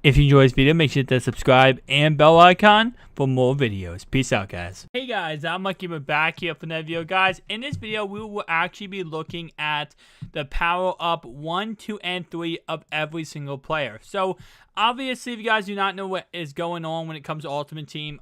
If you enjoyed this video, make sure to subscribe and bell icon for more videos. Peace out, guys. Hey guys, I'm MUT back here for another video, guys. In this video, we will actually be looking at the power up 1, 2, and 3 of every single player. So obviously, if you guys do not know what is going on when it comes to Ultimate Team,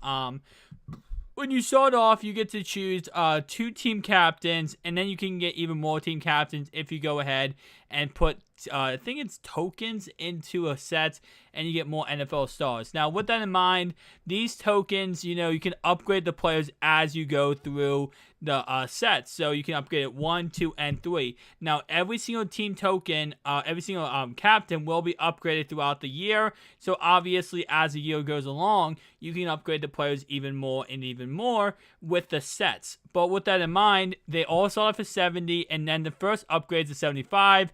when you start off, you get to choose 2 team captains, and then you can get even more team captains if you go ahead and put, I think it's tokens into a set, and you get more NFL stars. Now, with that in mind, these tokens, you can upgrade the players as you go through the sets. So you can upgrade it 1, 2, and 3. Now, every single team token, every single captain will be upgraded throughout the year. So obviously, as the year goes along, you can upgrade the players even more and even more with the sets. But with that in mind, they all start off at 70, and then the first upgrade is a 75.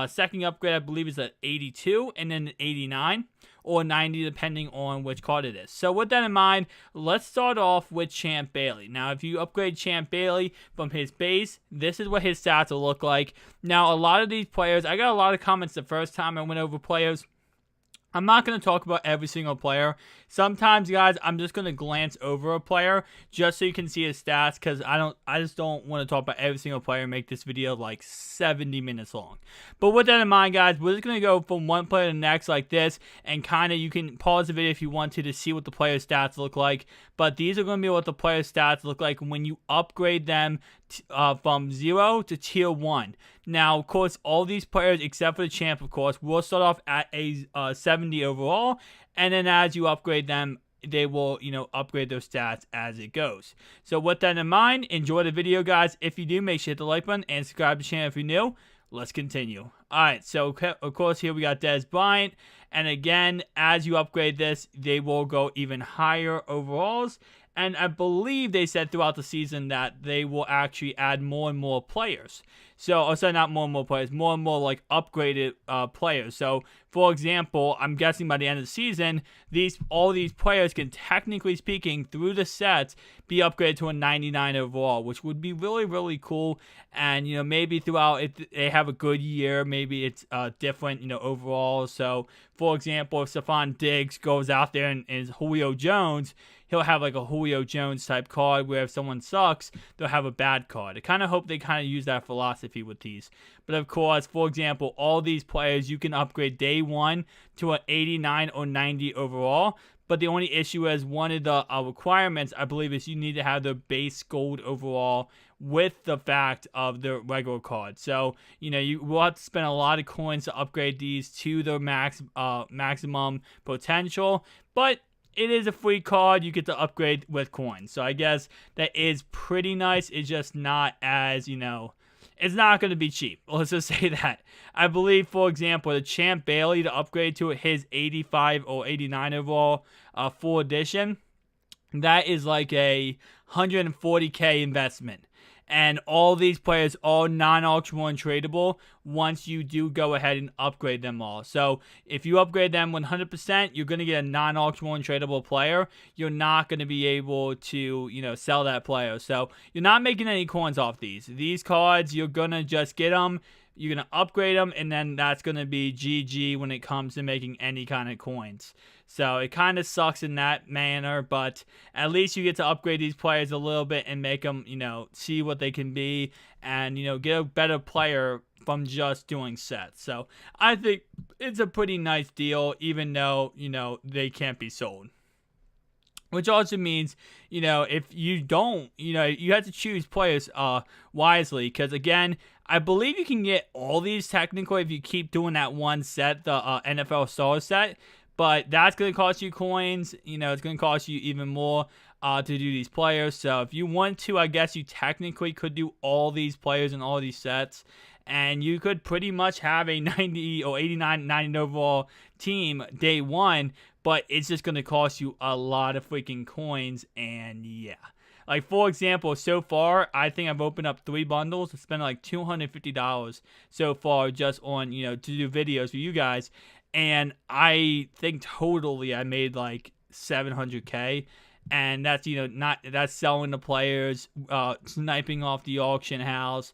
Second upgrade, I believe, is at 82, and then 89 or 90, depending on which card it is. So with that in mind, let's start off with Champ Bailey. Now, if you upgrade Champ Bailey from his base, this is what his stats will look like. Now, a lot of these players, I got a lot of comments the first time I went over players. I'm not going to talk about every single player. Sometimes, guys, I'm just going to glance over a player just so you can see his stats, because I just don't want to talk about every single player and make this video like 70 minutes long. But with that in mind, guys, we're just going to go from one player to the next like this, and kind of you can pause the video if you want to see what the player's stats look like. But these are going to be what the player's stats look like when you upgrade them from 0 to tier 1. Now, of course, all these players, except for the champ, of course, will start off at a 70 overall, and then as you upgrade them, they will, upgrade those stats as it goes. So with that in mind, enjoy the video, guys. If you do, make sure to hit the like button and subscribe to the channel if you're new. Let's continue. Alright, so of course here we got Dez Bryant, and again, as you upgrade this, they will go even higher overalls. And I believe they said throughout the season that they will actually add more and more players. So, not more and more players, more and more like upgraded players. So, for example, I'm guessing by the end of the season, all these players can, technically speaking, through the sets, be upgraded to a 99 overall, which would be really, really cool. And, maybe throughout, if they have a good year, maybe it's different, overall. So, for example, if Stephon Diggs goes out there and is Julio Jones, he'll have like a Julio Jones type card, where if someone sucks, they'll have a bad card. I kind of hope they kind of use that philosophy with these. But of course, for example, all these players, you can upgrade day 1 to an 89 or 90 overall. But the only issue is one of the requirements, I believe, is you need to have the base gold overall with the fact of the regular card. So, you will have to spend a lot of coins to upgrade these to the maximum potential. But it is a free card. You get to upgrade with coins. So I guess that is pretty nice. It's just not as, it's not going to be cheap. Let's just say that. I believe, for example, the Champ Bailey, to upgrade to his 85 or 89 overall full edition, that is like a 140K investment. And all these players are non-auction 1 tradable once you do go ahead and upgrade them all. So if you upgrade them 100%, you're going to get a non-auction 1 tradable player. You're not going to be able to, sell that player. So you're not making any coins off these. These cards, you're going to just get them. You're going to upgrade them, and then that's going to be GG when it comes to making any kind of coins. So it kind of sucks in that manner, but at least you get to upgrade these players a little bit and make them, see what they can be, and, get a better player from just doing sets. So I think it's a pretty nice deal, even though, they can't be sold. Which also means, if you don't, you have to choose players wisely. Because, again, I believe you can get all these technically if you keep doing that one set, the NFL Star set. But that's going to cost you coins. It's going to cost you even more to do these players. So if you want to, I guess you technically could do all these players and all these sets. And you could pretty much have a 90 or 89, 90 overall team day 1. But it's just going to cost you a lot of freaking coins. And yeah. Like, for example, so far, I think I've opened up 3 bundles and spent like $250 so far just on, to do videos for you guys. And I think totally I made like 700K. And that's, that's selling the players, sniping off the auction house,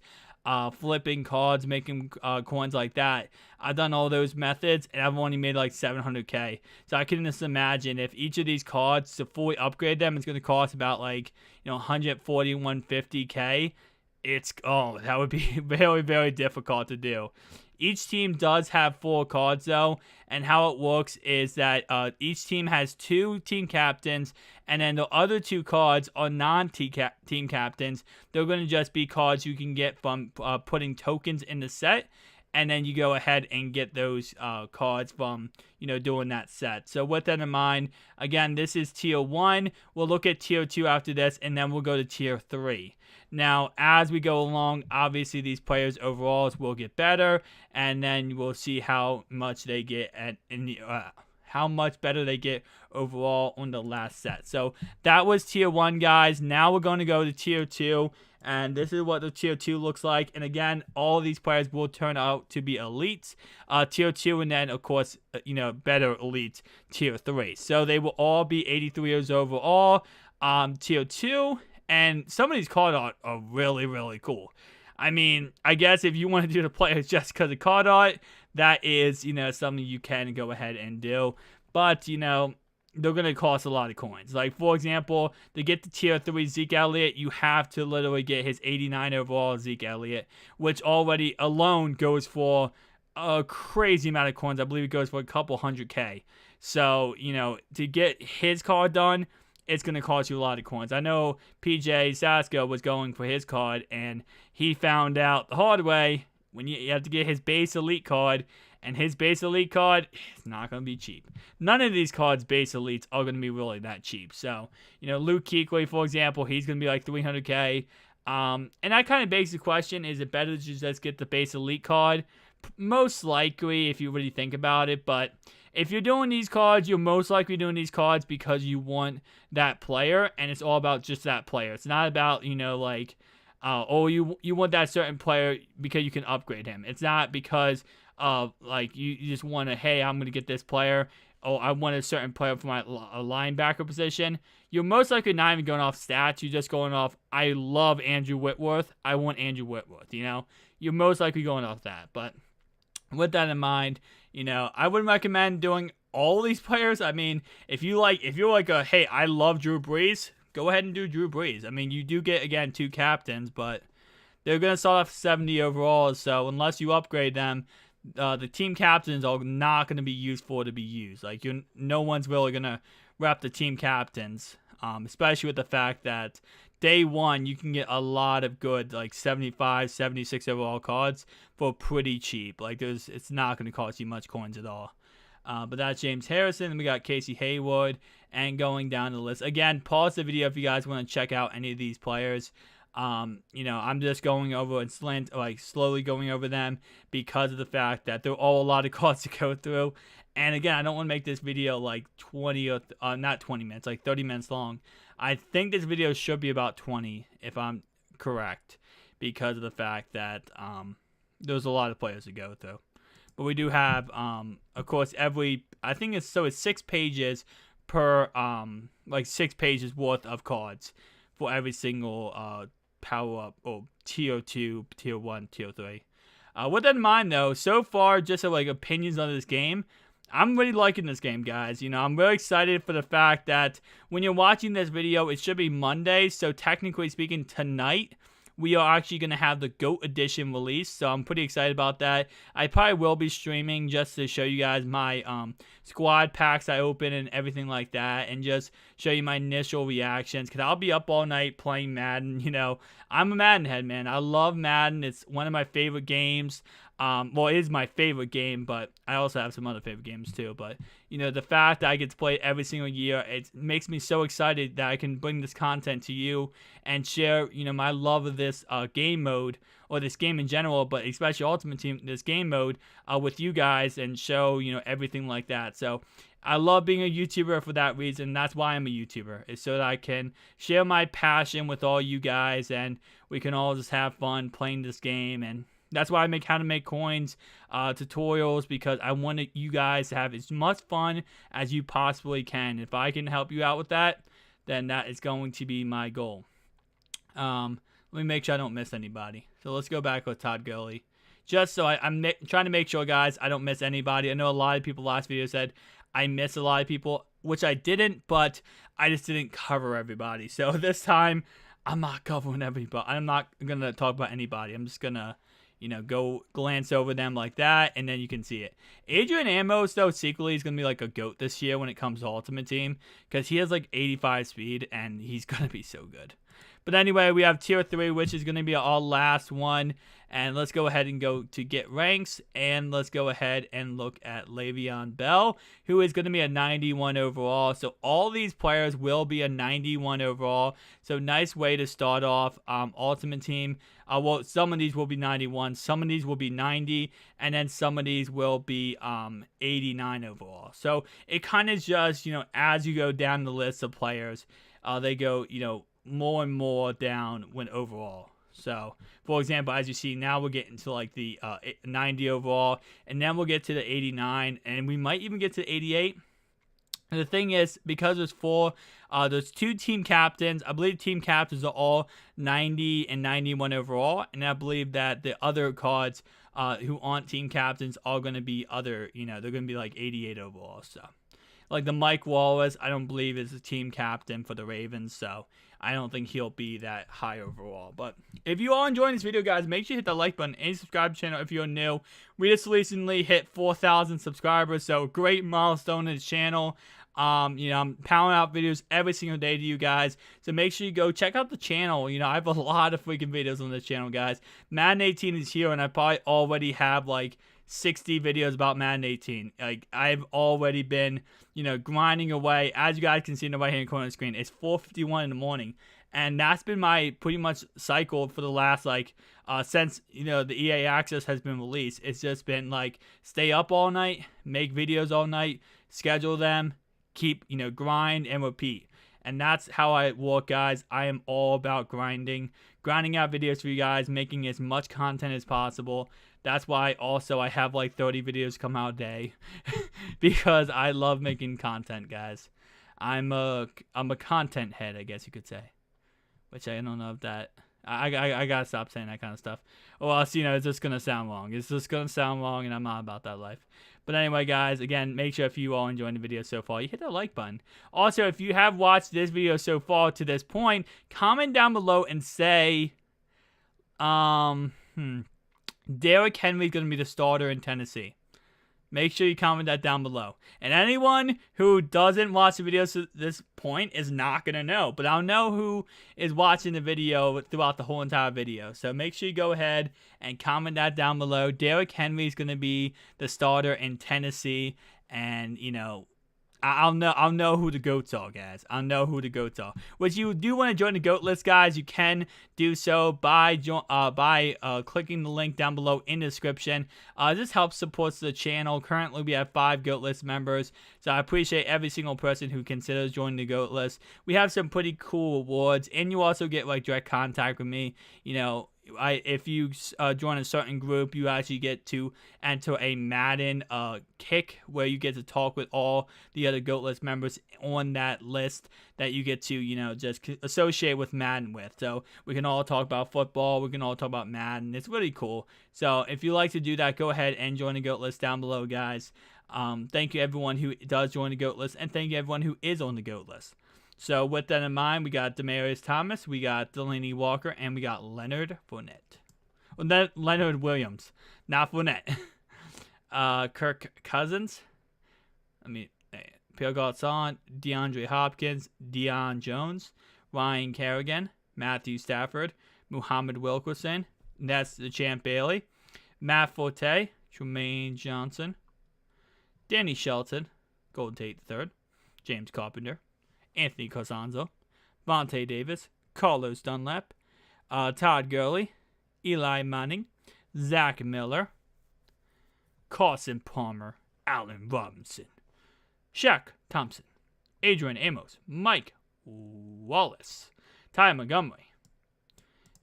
flipping cards, making coins like that. I've done all those methods, and I've only made like 700k. So I can just imagine if each of these cards, to fully upgrade them, is going to cost about like 140, 150k. That would be very, very difficult to do. Each team does have 4 cards though, and how it works is that each team has 2 team captains, and then the other 2 cards are non-team captains. They're going to just be cards you can get from putting tokens in the set, and then you go ahead and get those cards from doing that set. So with that in mind, again, this is tier 1. We'll look at tier 2 after this, and then we'll go to tier 3. Now, as we go along, obviously these players' overalls will get better, and then we'll see how much they get how much better they get overall on the last set. So that was tier 1, guys. Now we're going to go to tier 2, and this is what the tier 2 looks like. And again, all of these players will turn out to be elites, tier 2, and then of course better elites, tier 3. So they will all be 83 years overall, tier 2. And some of these card art are really, really cool. I mean, I guess if you want to do the players just because of card art, that is, something you can go ahead and do. But, they're going to cost a lot of coins. Like, for example, to get the tier 3 Zeke Elliott, you have to literally get his 89 overall Zeke Elliott, which already alone goes for a crazy amount of coins. I believe it goes for a couple 100k. So, to get his card done, it's going to cost you a lot of coins. I know PJ SASKO was going for his card, and he found out the hard way when you have to get his base elite card, and his base elite card is not going to be cheap. None of these cards, base elites, are going to be really that cheap. So, Luke Kuechly, for example, he's going to be like 300k. And that kind of begs the question, is it better to just get the base elite card? Most likely, if you really think about it, but if you're doing these cards, you're most likely doing these cards because you want that player, and it's all about just that player. It's not about, you want that certain player because you can upgrade him. It's not because you just want to, hey, I'm going to get this player, or I want a certain player for my linebacker position. You're most likely not even going off stats. You're just going off, I love Andrew Whitworth. I want Andrew Whitworth, You're most likely going off that, but with that in mind, I wouldn't recommend doing all these players. I mean, if you're like, hey, I love Drew Brees, go ahead and do Drew Brees. I mean, you do get, again, 2 captains, but they're going to start off 70 overall, so unless you upgrade them, the team captains are not going to be useful to be used. Like, no one's really going to rep the team captains, especially with the fact that day 1, you can get a lot of good, like 75, 76 overall cards for pretty cheap. Like, it's not going to cost you much coins at all. But that's James Harrison. We got Casey Hayward, and going down the list. Again, pause the video if you guys want to check out any of these players. I'm just going over and slowly going over them because of the fact that they're all a lot of cards to go through. And again, I don't want to make this video like 20 or not 20 minutes, like 30 minutes long. I think this video should be about 20 if I'm correct, because of the fact that there's a lot of players to go through. But we do have, of course, I think it's 6 pages per 6 pages worth of cards for every single power up or tier 2, tier 1, tier 3. With that in mind, though, so far, just opinions on this game, I'm really liking this game, guys. I'm really excited for the fact that when you're watching this video, it should be Monday. So technically speaking, tonight, we are actually going to have the GOAT edition released. So I'm pretty excited about that. I probably will be streaming just to show you guys my squad packs I open and everything like that, and just show you my initial reactions, because I'll be up all night playing Madden. I'm a Madden head, man. I love Madden. It's one of my favorite games. Well, it is my favorite game, but I also have some other favorite games too. But, the fact that I get to play it every single year, it makes me so excited that I can bring this content to you and share, my love of this game mode, or this game in general, but especially Ultimate Team, this game mode, with you guys, and show, everything like that. So I love being a YouTuber for that reason. That's why I'm a YouTuber, is so that I can share my passion with all you guys, and we can all just have fun playing this game. And that's why I make how to make coins tutorials, because I want you guys to have as much fun as you possibly can. If I can help you out with that, then that is going to be my goal. Let me make sure I don't miss anybody. So let's go back with Todd Gurley. just so I'm trying to make sure, guys, I don't miss anybody. I know a lot of people last video said I missed a lot of people, which I didn't, but I just didn't cover everybody. So this time, I'm not covering everybody. I'm not going to talk about anybody. I'm just going to, go glance over them like that, and then you can see it. Adrian Amos, though, secretly is going to be like a GOAT this year when it comes to Ultimate Team, because he has like 85 speed, and he's going to be so good. But anyway, we have Tier 3, which is going to be our last one. And let's go ahead and go to Get Ranks. And let's go ahead and look at Le'Veon Bell, who is going to be a 91 overall. So all these players will be a 91 overall. So nice way to start off Ultimate Team. Well, some of these will be 91. Some of these will be 90. And then some of these will be 89 overall. So it kind of just, as you go down the list of players, they go, more and more down when overall. So, for example, as you see, now we're getting to like the 90 overall, and then we'll get to the 89, and we might even get to the 88. And the thing is, because there's 2 team captains, I believe team captains are all 90 and 91 overall, and I believe that the other cards who aren't team captains are going to be they're going to be like 88 overall. So, like the Mike Wallace, I don't believe is a team captain for the Ravens, so I don't think he'll be that high overall. But if you are enjoying this video, guys, make sure you hit the like button and subscribe to the channel if you're new. We just recently hit 4,000 subscribers, so great milestone in the channel. I'm pounding out videos every single day to you guys, so make sure you go check out the channel. I have a lot of freaking videos on this channel, guys. Madden 18 is here, and I probably already have like 60 videos about Madden 18. Like, I've already been, grinding away. As you guys can see in the right-hand corner of the screen, it's 4:51 in the morning. And that's been my pretty much cycle for the last, since, the EA Access has been released. It's just been, stay up all night, make videos all night, schedule them, keep, grind and repeat. And that's how I work, guys. I am all about grinding out videos for you guys, making as much content as possible. That's why also I have 30 videos come out a day because I love making content, guys. I'm a content head, I guess you could say, which I don't know if that I gotta stop saying that kind of stuff. Or else, it's just gonna sound long. It's just gonna sound long, and I'm not about that life. But anyway, guys, again, make sure if you all enjoying the video so far, you hit that like button. Also, if you have watched this video so far to this point, comment down below and say, Derrick Henry's going to be the starter in Tennessee. Make sure you comment that down below. And anyone who doesn't watch the video to this point is not going to know. But I'll know who is watching the video throughout the whole entire video. So make sure you go ahead and comment that down below. Derrick Henry is going to be the starter in Tennessee. And, I'll know who the GOATs are, guys. I'll know who the GOATs are. Which you do want to join the GOAT list, guys, you can do so by clicking the link down below in the description. This helps support the channel. Currently, we have 5 GOAT list members, so I appreciate every single person who considers joining the GOAT list. We have some pretty cool rewards, and you also get direct contact with me. If you join a certain group, you actually get to enter a Madden kick where you get to talk with all the other GOAT list members on that list that you get to, just associate with Madden with. So we can all talk about football. We can all talk about Madden. It's really cool. So if you like to do that, go ahead and join the GOAT list down below, guys. Thank you everyone who does join the GOAT list, and thank you everyone who is on the GOAT list. So with that in mind, we got Demaryius Thomas, we got Delaney Walker, and we got Leonard Fournette. Well, Leonard Williams, not Fournette. Kirk Cousins. Pierre Garçon, DeAndre Hopkins, Deion Jones, Ryan Kerrigan, Matthew Stafford, Muhammad Wilkerson, that's the Champ Bailey, Matt Forte, Tremaine Johnson, Danny Shelton, Golden Tate III, James Carpenter, Anthony Costanzo, Vontae Davis, Carlos Dunlap, Todd Gurley, Eli Manning, Zach Miller, Carson Palmer, Allen Robinson, Shaq Thompson, Adrian Amos, Mike Wallace, Ty Montgomery.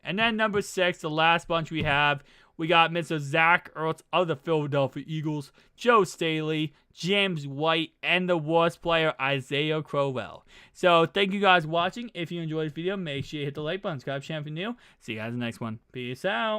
And then number 6, the last bunch we got Mr. Zach Ertz of the Philadelphia Eagles, Joe Staley, James White, and the worst player, Isaiah Crowell. So, thank you guys for watching. If you enjoyed this video, make sure you hit the like button, subscribe, channel if you're new. See you guys in the next one. Peace out.